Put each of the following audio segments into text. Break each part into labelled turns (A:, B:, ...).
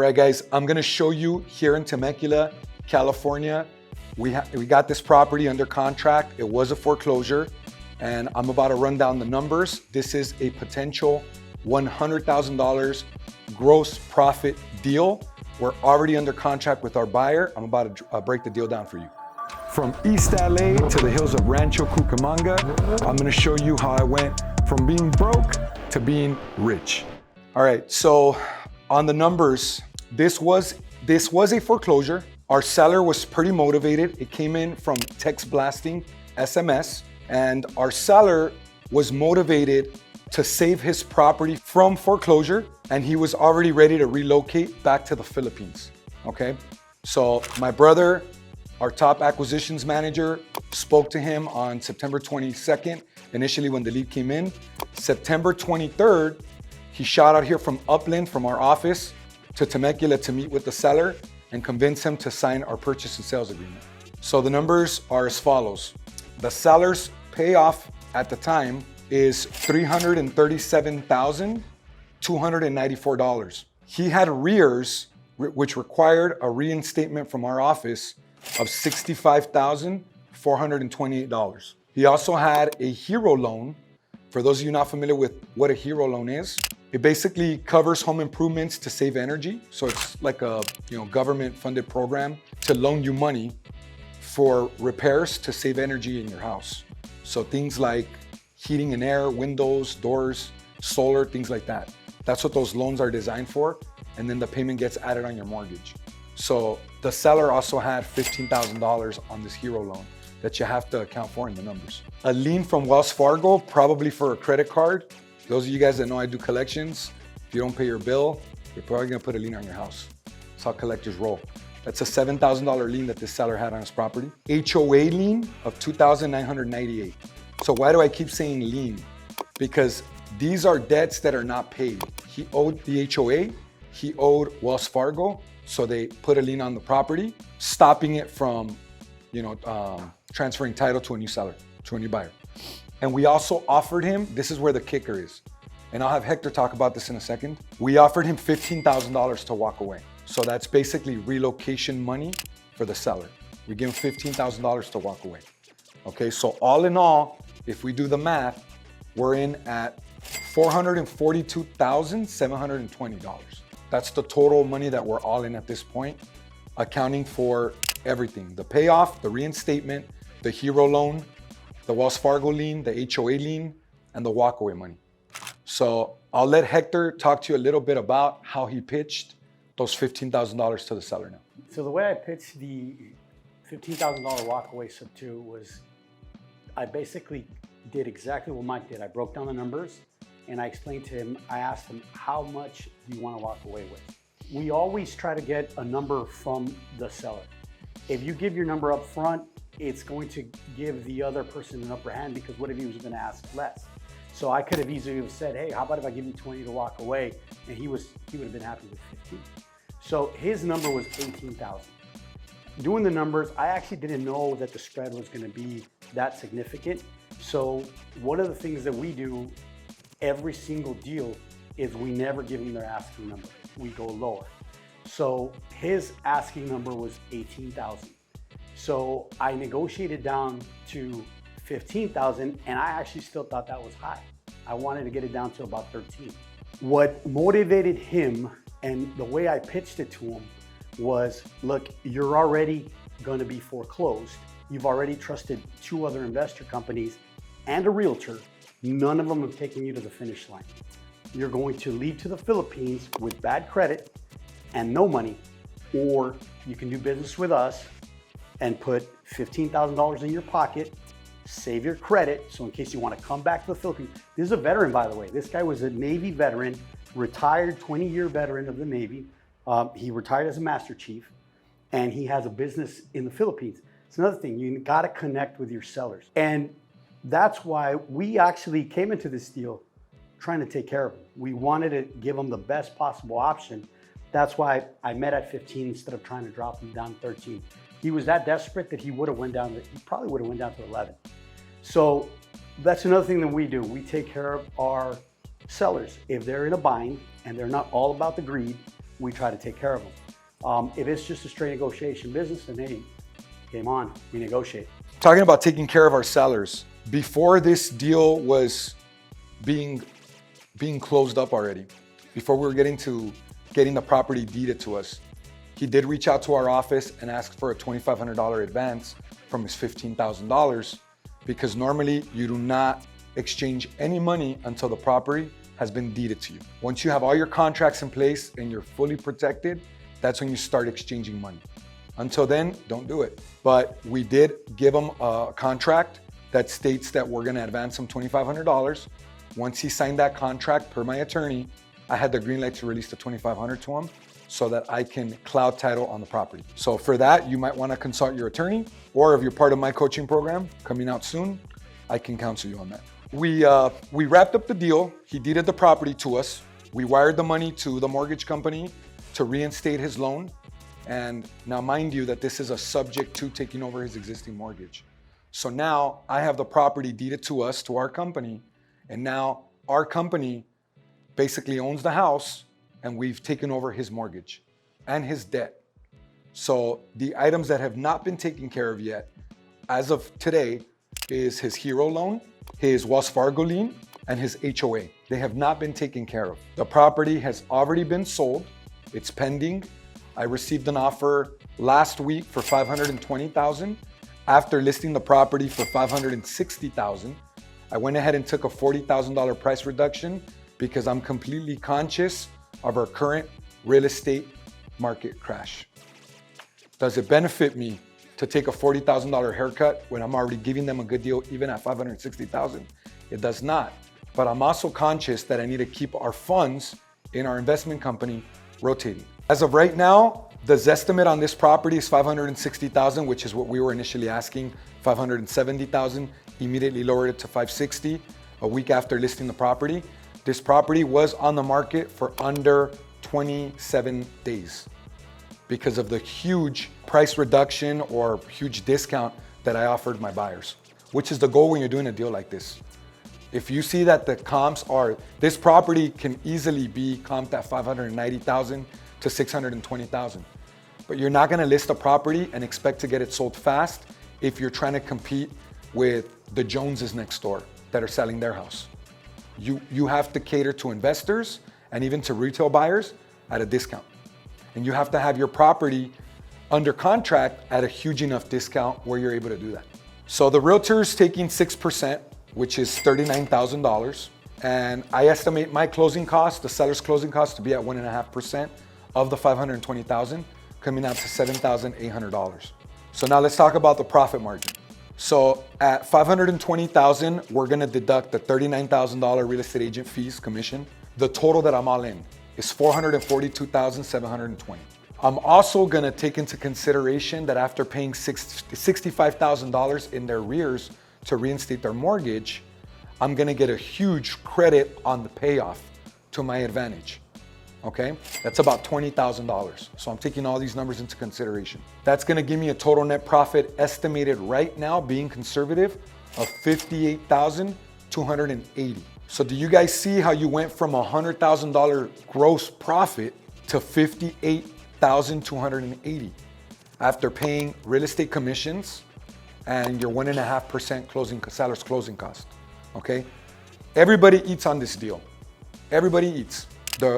A: right, guys, I'm gonna show you here in Temecula, California. We got this property under contract. It was a foreclosure, and I'm about to run down the numbers. This is a potential $100,000 gross profit deal. We're already under contract with our buyer. I'm about to break the deal down for you. From East LA to the hills of Rancho Cucamonga, I'm gonna show you how I went from being broke to being rich. All right, so on the numbers, this was a foreclosure. Our seller was pretty motivated. It came in from text blasting, SMS, and our seller was motivated to save his property from foreclosure, and he was already ready to relocate back to the Philippines, okay? So my brother, our top acquisitions manager, spoke to him on September 22nd, initially when the lead came in. September 23rd, he shot out here from Upland, from our office, to Temecula to meet with the seller and convince him to sign our purchase and sales agreement. So the numbers are as follows. The seller's payoff at the time is $337,294. He had arrears, which required a reinstatement from our office of $65,428. He also had a hero loan. For those of you not familiar with what a hero loan is, it basically covers home improvements to save energy. So it's like a government funded program to loan you money for repairs to save energy in your house. So things like heating and air, windows, doors, solar, things like that. That's what those loans are designed for. And then the payment gets added on your mortgage. So the seller also had $15,000 on this hero loan that you have to account for in the numbers. A lien from Wells Fargo, probably for a credit card. Those of you guys that know I do collections, if you don't pay your bill, you're probably gonna put a lien on your house. That's how collectors roll. That's a $7,000 lien that this seller had on his property. HOA lien of $2,998. So why do I keep saying lien? Because these are debts that are not paid. He owed the HOA, he owed Wells Fargo, so they put a lien on the property, stopping it from transferring title to a new seller, to a new buyer. And we also offered him, this is where the kicker is, and I'll have Hector talk about this in a second. We offered him $15,000 to walk away. So that's basically relocation money for the seller. We give him $15,000 to walk away. Okay, so all in all, if we do the math, we're in at $442,720. That's the total money that we're all in at this point, accounting for everything. The payoff, the reinstatement, the hero loan, the Wells Fargo lien, the HOA lien, and the walkaway money. So I'll let Hector talk to you a little bit about how he pitched those $15,000 to the seller now.
B: So the way I pitched the $15,000 walkaway sub 2 was, I basically did exactly what Mike did. I broke down the numbers and I explained to him, I asked him, how much do you want to walk away with? We always try to get a number from the seller. If you give your number up front, it's going to give the other person an upper hand, because what if he was going to ask less? So I could have easily have said, hey, how about if I give you 20 to walk away? And he would have been happy with 15. So his number was 18,000. Doing the numbers, I actually didn't know that the spread was going to be that significant. So one of the things that we do every single deal is we never give them their asking number. We go lower. So his asking number was 18,000. So I negotiated down to 15,000, and I actually still thought that was high. I wanted to get it down to about 13. What motivated him, and the way I pitched it to him, was, look, you're already gonna be foreclosed. You've already trusted 2 other investor companies and a realtor. None of them have taken you to the finish line. You're going to leave to the Philippines with bad credit and no money, or you can do business with us and put $15,000 in your pocket, save your credit, so in case you want to come back to the Philippines. This is a veteran, by the way. This guy was a Navy veteran, retired 20-year veteran of the Navy. He retired as a Master Chief, and he has a business in the Philippines. It's another thing, you got to connect with your sellers. And that's why we actually came into this deal trying to take care of them. We wanted to give them the best possible option. That's why I met at 15 instead of trying to drop him down to 13. He was that desperate that he probably would have went down to 11. So that's another thing that we do. We take care of our sellers. If they're in a bind and they're not all about the greed, we try to take care of them. If it's just a straight negotiation business, then hey, game on, we negotiate.
A: Talking about taking care of our sellers, before this deal was being closed up already, before we were getting the property deeded to us, he did reach out to our office and ask for a $2,500 advance from his $15,000, because normally you do not exchange any money until the property has been deeded to you. Once you have all your contracts in place and you're fully protected, that's when you start exchanging money. Until then, don't do it. But we did give him a contract that states that we're gonna advance him $2,500. Once he signed that contract, per my attorney, I had the green light to release the $2,500 to him so that I can cloud title on the property. So for that, you might wanna consult your attorney, or if you're part of my coaching program coming out soon, I can counsel you on that. We wrapped up the deal. He deeded the property to us. We wired the money to the mortgage company to reinstate his loan. And now mind you that this is a subject to taking over his existing mortgage. So now I have the property deeded to us, to our company, and now our company basically owns the house, and we've taken over his mortgage and his debt. So the items that have not been taken care of yet, as of today, is his Hero loan, his Wells Fargo lien, and his HOA. They have not been taken care of. The property has already been sold. It's pending. I received an offer last week for $520,000. After listing the property for $560,000, I went ahead and took a $40,000 price reduction because I'm completely conscious of our current real estate market crash. Does it benefit me to take a $40,000 haircut when I'm already giving them a good deal even at $560,000? It does not. But I'm also conscious that I need to keep our funds in our investment company rotating. As of right now, the Zestimate on this property is $560,000, which is what we were initially asking, $570,000. Immediately lowered it to $560,000 a week after listing the property. This property was on the market for under 27 days because of the huge price reduction or huge discount that I offered my buyers, which is the goal when you're doing a deal like this. If you see that the comps are, this property can easily be comped at $590,000 to $620,000. But you're not gonna list a property and expect to get it sold fast if you're trying to compete with the Joneses next door that are selling their house. You have to cater to investors and even to retail buyers at a discount. And you have to have your property under contract at a huge enough discount where you're able to do that. So the realtor's taking 6%, which is $39,000. And I estimate my closing costs, the seller's closing costs, to be at 1.5% of the $520,000, coming out to $7,800. So now let's talk about the profit margin. So at $520,000, we're gonna deduct the $39,000 real estate agent fees commission. The total that I'm all in is $442,720. I'm also gonna take into consideration that after paying $65,000 in their arrears to reinstate their mortgage, I'm gonna get a huge credit on the payoff to my advantage. Okay, that's about $20,000. So I'm taking all these numbers into consideration. That's gonna give me a total net profit estimated right now, being conservative, of $58,280. So do you guys see how you went from $100,000 gross profit to $58,280 after paying real estate commissions and your 1.5% seller's closing cost? Okay, everybody eats on this deal. Everybody eats.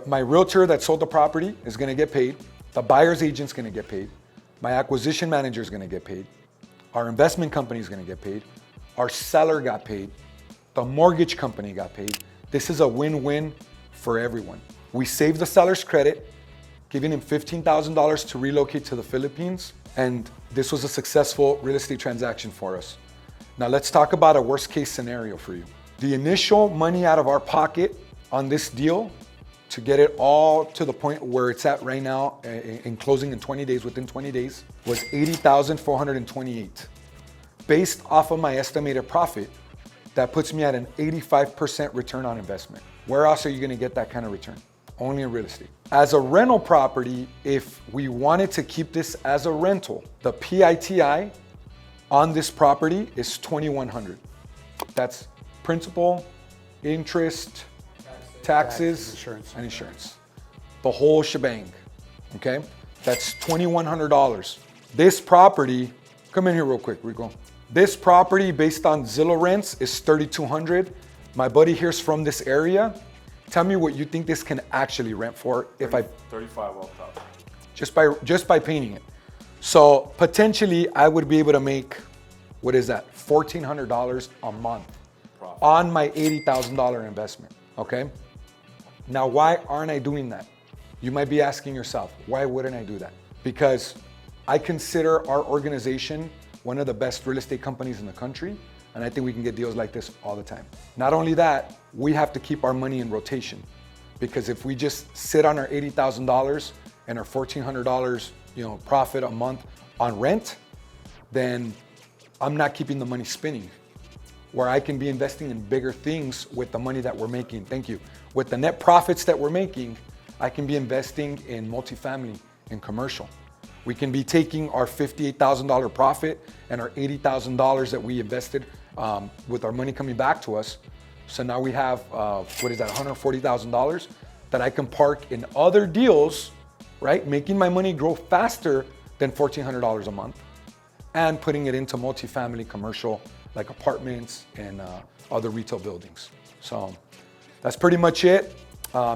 A: My realtor that sold the property is gonna get paid. The buyer's agent's gonna get paid. My acquisition manager is gonna get paid. Our investment company is gonna get paid. Our seller got paid. The mortgage company got paid. This is a win-win for everyone. We saved the seller's credit, giving him $15,000 to relocate to the Philippines, and this was a successful real estate transaction for us. Now let's talk about a worst case scenario for you. The initial money out of our pocket on this deal to get it all to the point where it's at right now in closing in 20 days, within 20 days, was $80,428. Based off of my estimated profit, that puts me at an 85% return on investment. Where else are you gonna get that kind of return? Only in real estate. As a rental property, if we wanted to keep this as a rental, the PITI on this property is $2,100. That's principal, interest, taxes,
B: insurance.
A: and insurance. The whole shebang. okay? That's $2,100. This property, come in here real quick, Rico. This property based on Zillow rents is $3,200. My buddy here's from this area. Tell me what you think this can actually rent for if I
C: 35 off top.
A: just by painting it. So potentially I would be able to make, what is that? $1,400 a month
C: Profit.
A: on my $80,000 investment, okay? Now, why aren't I doing that? You might be asking yourself, why wouldn't I do that? Because I consider our organization one of the best real estate companies in the country, and I think we can get deals like this all the time. Not only that, we have to keep our money in rotation, because if we just sit on our $80,000 and our $1,400, profit a month on rent, then I'm not keeping the money spinning. Where I can be investing in bigger things with the money that we're making. Thank you. With the net profits that we're making, I can be investing in multifamily and commercial. We can be taking our $58,000 profit and our $80,000 that we invested with our money coming back to us. So now we have, $140,000 that I can park in other deals, right? Making my money grow faster than $1,400 a month and putting it into multifamily commercial, like apartments and other retail buildings. So that's pretty much it.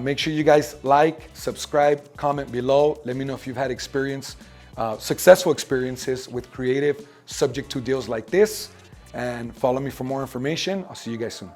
A: Make sure you guys like, subscribe, comment below. Let me know if you've had successful experiences with creative subject to deals like this, and follow me for more information. I'll see you guys soon.